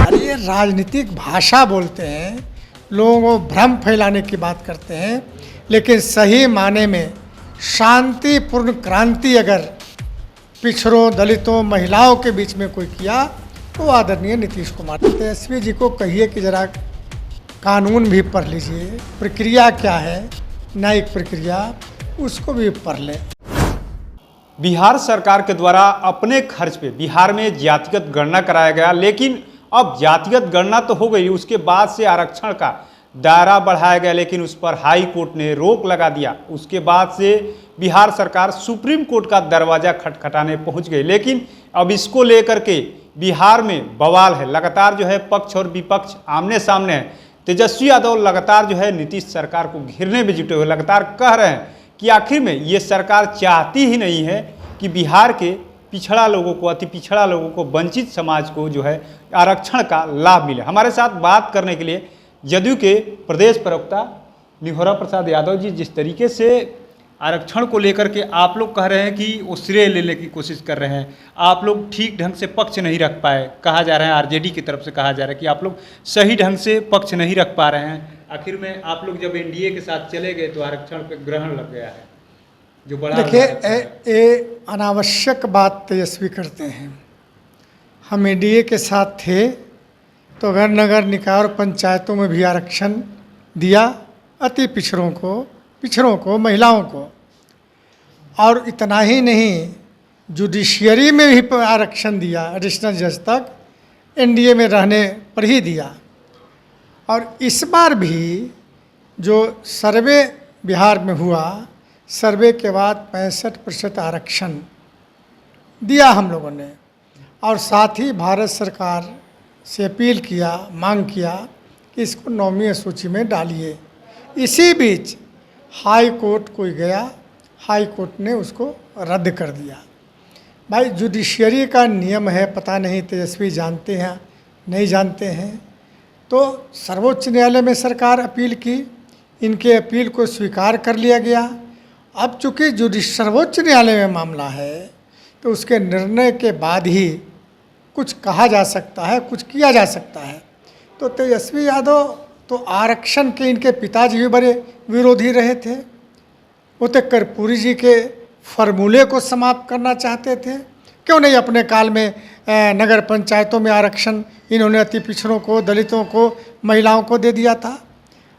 अरे ये राजनीतिक भाषा बोलते हैं, लोगों को भ्रम फैलाने की बात करते हैं, लेकिन सही माने में शांतिपूर्ण क्रांति अगर पिछड़ों, दलितों, महिलाओं के बीच में कोई किया तो आदरणीय नीतीश कुमार। तेजस्वी जी को कहिए कि जरा कानून भी पढ़ लीजिए, प्रक्रिया क्या है, न्यायिक प्रक्रिया, उसको भी पढ़ लें। बिहार सरकार के द्वारा अपने खर्च पे बिहार में जातिगत गणना कराया गया, लेकिन अब जातिगत गणना तो हो गई, उसके बाद से आरक्षण का दायरा बढ़ाया गया, लेकिन उस पर हाई कोर्ट ने रोक लगा दिया। उसके बाद से बिहार सरकार सुप्रीम कोर्ट का दरवाजा खटखटाने पहुंच गई, लेकिन अब इसको लेकर के बिहार में बवाल है। लगातार जो है पक्ष और विपक्ष आमने सामने है। तेजस्वी यादव लगातार जो है नीतीश सरकार को घेरने में जुटे हुए लगातार कह रहे हैं कि आखिर में ये सरकार चाहती ही नहीं है कि बिहार के पिछड़ा लोगों को, अति पिछड़ा लोगों को, वंचित समाज को जो है आरक्षण का लाभ मिले। हमारे साथ बात करने के लिए जदयू के प्रदेश प्रवक्ता निहोरा प्रसाद यादव जी, जिस तरीके से आरक्षण को लेकर के आप लोग कह रहे हैं कि वो श्रेय लेने की कोशिश कर रहे हैं, आप लोग ठीक ढंग से पक्ष नहीं रख पाए, कहा जा रहा है आरजेडी की तरफ से कहा जा रहा है कि आप लोग सही ढंग से पक्ष नहीं रख पा रहे हैं। आखिर में आप लोग जब एनडीए के साथ चले गए तो आरक्षण पे ग्रहण लग गया है, जो बड़ा देखिए ये अनावश्यक बात तेजस्वी करते हैं। हम एनडीए के साथ थे तो अगर नगर निकाय और पंचायतों में भी आरक्षण दिया, अति पिछड़ों को, महिलाओं को, और इतना ही नहीं जुडिशियरी में भी आरक्षण दिया, एडिशनल जज तक एनडीए में रहने पर ही दिया। और इस बार भी जो सर्वे बिहार में हुआ, सर्वे के बाद 65% आरक्षण दिया हम लोगों ने, और साथ ही भारत सरकार से अपील किया, मांग किया कि इसको 9वीं सूची में डालिए। इसी बीच हाई कोर्ट कोई गया, हाई कोर्ट ने उसको रद्द कर दिया। भाई जुडिशियरी का नियम है, पता नहीं तेजस्वी जानते हैं नहीं जानते हैं। तो सर्वोच्च न्यायालय में सरकार अपील की, इनके अपील को स्वीकार कर लिया गया। अब चूँकि सर्वोच्च न्यायालय में मामला है तो उसके निर्णय के बाद ही कुछ कहा जा सकता है, कुछ किया जा सकता है। तो तेजस्वी यादव तो आरक्षण के इनके पिताजी भी बड़े विरोधी रहे थे, वो तो कर्पूरी जी के फॉर्मूले को समाप्त करना चाहते थे। क्यों नहीं अपने काल में नगर पंचायतों में आरक्षण इन्होंने अति पिछड़ों को, दलितों को, महिलाओं को दे दिया था।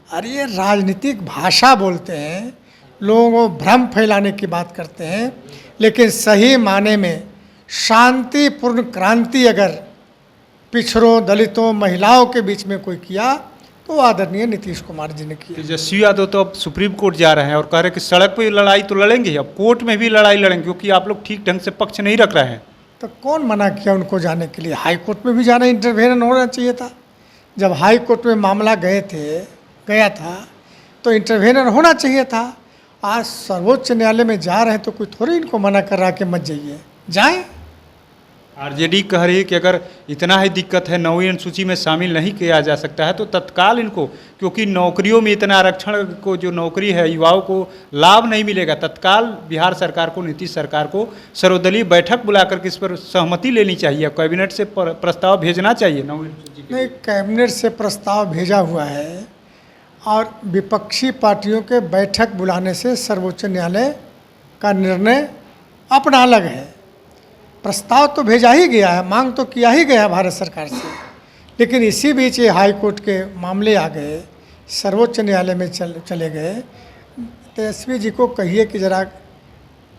अरे ये राजनीतिक भाषा बोलते हैं, लोगों को भ्रम फैलाने की बात करते हैं, लेकिन सही माने में शांतिपूर्ण क्रांति अगर पिछड़ों, दलितों, महिलाओं के बीच में कोई किया तो आदरणीय नीतीश कुमार जी ने किया। तेजस्वी यादव तो अब सुप्रीम कोर्ट जा रहे हैं और कह रहे हैं कि सड़क पे लड़ाई तो लड़ेंगे, अब कोर्ट में भी लड़ाई लड़ेंगे, क्योंकि आप लोग ठीक ढंग से पक्ष नहीं रख रहे हैं। तो कौन मना किया उनको जाने के लिए? हाई कोर्ट में भी जाना, इंटरवेन होना चाहिए था। जब हाई कोर्ट में मामला गया था तो इंटरवेन होना चाहिए था। आज सर्वोच्च न्यायालय में जा रहे हैं तो कोई थोड़ी इनको मना कर रहा कि मत जाइए, जाएं। आरजेडी कह रही है कि अगर इतना ही दिक्कत है 9वीं अनुसूची में शामिल नहीं किया जा सकता है तो तत्काल इनको, क्योंकि नौकरियों में इतना आरक्षण को जो नौकरी है युवाओं को लाभ नहीं मिलेगा, तत्काल बिहार सरकार को, नीतीश सरकार को सर्वदलीय बैठक बुलाकर के इस पर सहमति लेनी चाहिए, कैबिनेट से प्रस्ताव भेजना चाहिए 9वीं अनुसूची। नहीं, कैबिनेट से प्रस्ताव भेजा हुआ है और विपक्षी पार्टियों के बैठक बुलाने से सर्वोच्च न्यायालय का निर्णय अपना अलग है। प्रस्ताव तो भेजा ही गया है, मांग तो किया ही गया है भारत सरकार से, लेकिन इसी बीच ये हाई कोर्ट के मामले आ गए, सर्वोच्च न्यायालय में चले गए। तेजस्वी जी को कहिए कि जरा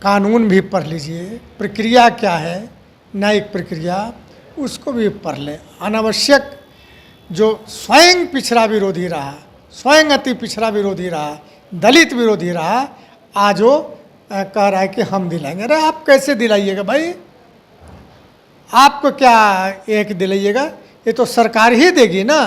कानून भी पढ़ लीजिए, प्रक्रिया क्या है, न्यायिक प्रक्रिया, उसको भी पढ़ लें। अनावश्यक जो स्वयं पिछड़ा विरोधी रहा, स्वयं अति पिछड़ा विरोधी रहा, दलित विरोधी रहा, आज वो कह रहा है कि हम दिलाएंगे। अरे आप कैसे दिलाइएगा भाई? आपको क्या एक दिलाइएगा? ये तो सरकार ही देगी ना,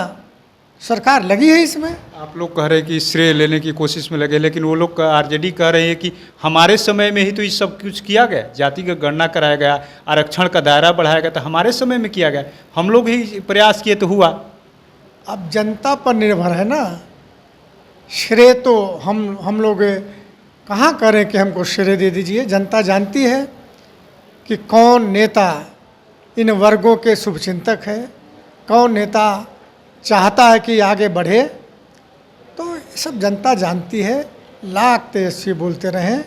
सरकार लगी है इसमें। आप लोग कह रहे हैं कि श्रेय लेने की कोशिश में लगे, लेकिन वो लोग आरजेडी कह रहे हैं कि हमारे समय में ही तो ये सब कुछ किया गया, जाति का गणना कराया गया, आरक्षण का दायरा बढ़ाया गया, तो हमारे समय में किया गया, हम लोग ही प्रयास किए तो हुआ। अब जनता पर निर्भर है ना, श्रेय तो हम लोग कहाँ करें कि हमको श्रेय दे दीजिए। जनता जानती है कि कौन नेता इन वर्गों के शुभचिंतक है। कौन नेता चाहता है कि आगे बढ़े, तो ये सब जनता जानती है। लाख तेजस्वी बोलते रहें,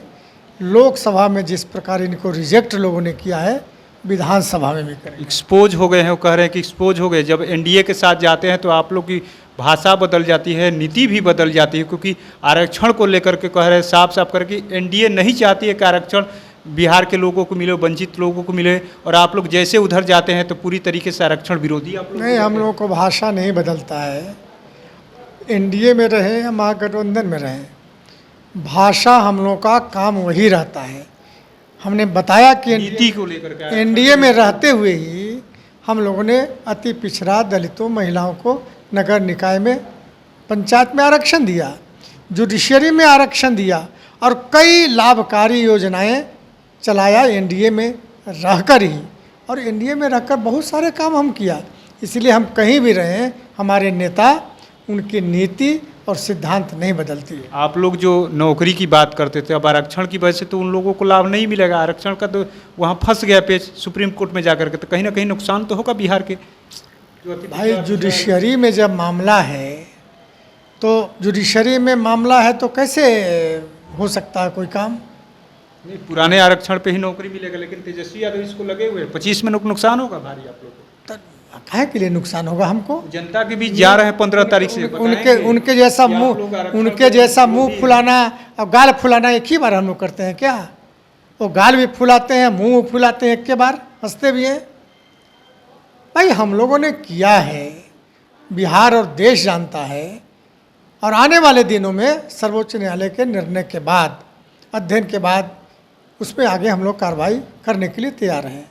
लोकसभा में जिस प्रकार इनको रिजेक्ट लोगों ने किया है, विधानसभा में भी करें। एक्सपोज हो गए हैं, वो कह रहे हैं कि एक्सपोज हो गए। जब एनडीए के साथ जाते हैं तो आप लोग की भाषा बदल जाती है, नीति भी बदल जाती है, क्योंकि आरक्षण को लेकर के कह रहे हैं साफ साफ करके एनडीए नहीं चाहती है कि आरक्षण बिहार के लोगों को मिले, वंचित लोगों को मिले, और आप लोग जैसे उधर जाते हैं तो पूरी तरीके से आरक्षण विरोधी आप लोग। नहीं, हम लोगों को भाषा नहीं बदलता है। एनडीए में रहें या महागठबंधन में रहें, भाषा हम लोगों का काम वही रहता है। हमने बताया कि नीति को लेकर के एनडीए में रहते हुए ही हम लोगों ने अति पिछड़ा, दलितों, महिलाओं को नगर निकाय में, पंचायत में आरक्षण दिया, जुडिशरी में आरक्षण दिया, और कई लाभकारी योजनाएं चलाया एनडीए में रहकर ही। और एनडीए में रहकर बहुत सारे काम हम किया। इसलिए हम कहीं भी रहें, हमारे नेता, उनकी नीति और सिद्धांत नहीं बदलती है। आप लोग जो नौकरी की बात करते थे, अब आरक्षण की वजह से तो उन लोगों को लाभ नहीं मिलेगा। आरक्षण का तो वहाँ फंस गया पेच सुप्रीम कोर्ट में जाकर के, तो कहीं ना कहीं नुकसान तो होगा बिहार के। भाई, जुडिशरी में जब मामला है तो जुडिशरी में मामला है तो कैसे हो सकता है कोई काम? नहीं, पुराने आरक्षण पे ही नौकरी मिलेगा, लेकिन तेजस्वी यादव इसको लगे हुए 25 में नुकसान होगा भारी आप लोग को। काहे के लिए नुकसान होगा हमको? जनता के बीच जा रहे हैं 15 तारीख से। उनके जैसा मुंह फुलाना और गाल फुलाना एक ही बार हम लोग करते हैं क्या? वो गाल भी फुलाते हैं, मुंह फुलाते हैं, एक के बार हंसते भी हैं। भाई, हम लोगों ने किया है, बिहार और देश जानता है, और आने वाले दिनों में सर्वोच्च न्यायालय के निर्णय के बाद, अध्ययन के बाद, उसमें आगे हम लोग कार्रवाई करने के लिए तैयार हैं।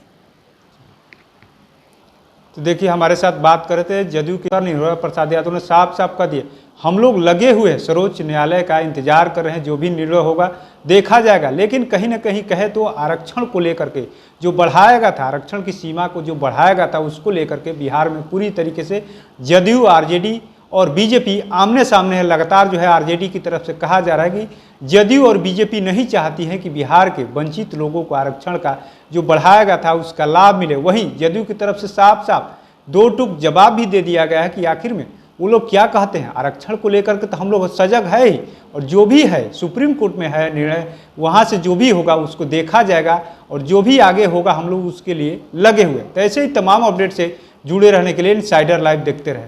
तो देखिए, हमारे साथ बात कर रहे थे जदयू के निर्भया प्रसाद यादव ने साफ साफ कह दिए, हम लोग लगे हुए सर्वोच्च न्यायालय का इंतजार कर रहे हैं, जो भी निर्णय होगा देखा जाएगा। लेकिन कहीं ना कहीं कहे तो आरक्षण को लेकर के जो बढ़ाया गया था, आरक्षण की सीमा को जो बढ़ाया गया था, उसको लेकर के बिहार में पूरी तरीके से जदयू, आरजेडी और बीजेपी आमने सामने है। लगातार जो है आरजेडी की तरफ से कहा जा रहा है कि जदयू और बीजेपी नहीं चाहती है कि बिहार के वंचित लोगों को आरक्षण का जो बढ़ाया गया था उसका लाभ मिले। वहीं जदयू की तरफ से साफ साफ दो टूक जवाब भी दे दिया गया है कि आखिर में वो लोग क्या कहते हैं। आरक्षण को लेकर के तो हम लोग सजग है ही, और जो भी है सुप्रीम कोर्ट में है निर्णय, वहाँ से जो भी होगा उसको देखा जाएगा, और जो भी आगे होगा हम लोग उसके लिए लगे हुए। तो ऐसे ही तमाम अपडेट से जुड़े रहने के लिए इनसाइडर लाइव देखते रहें।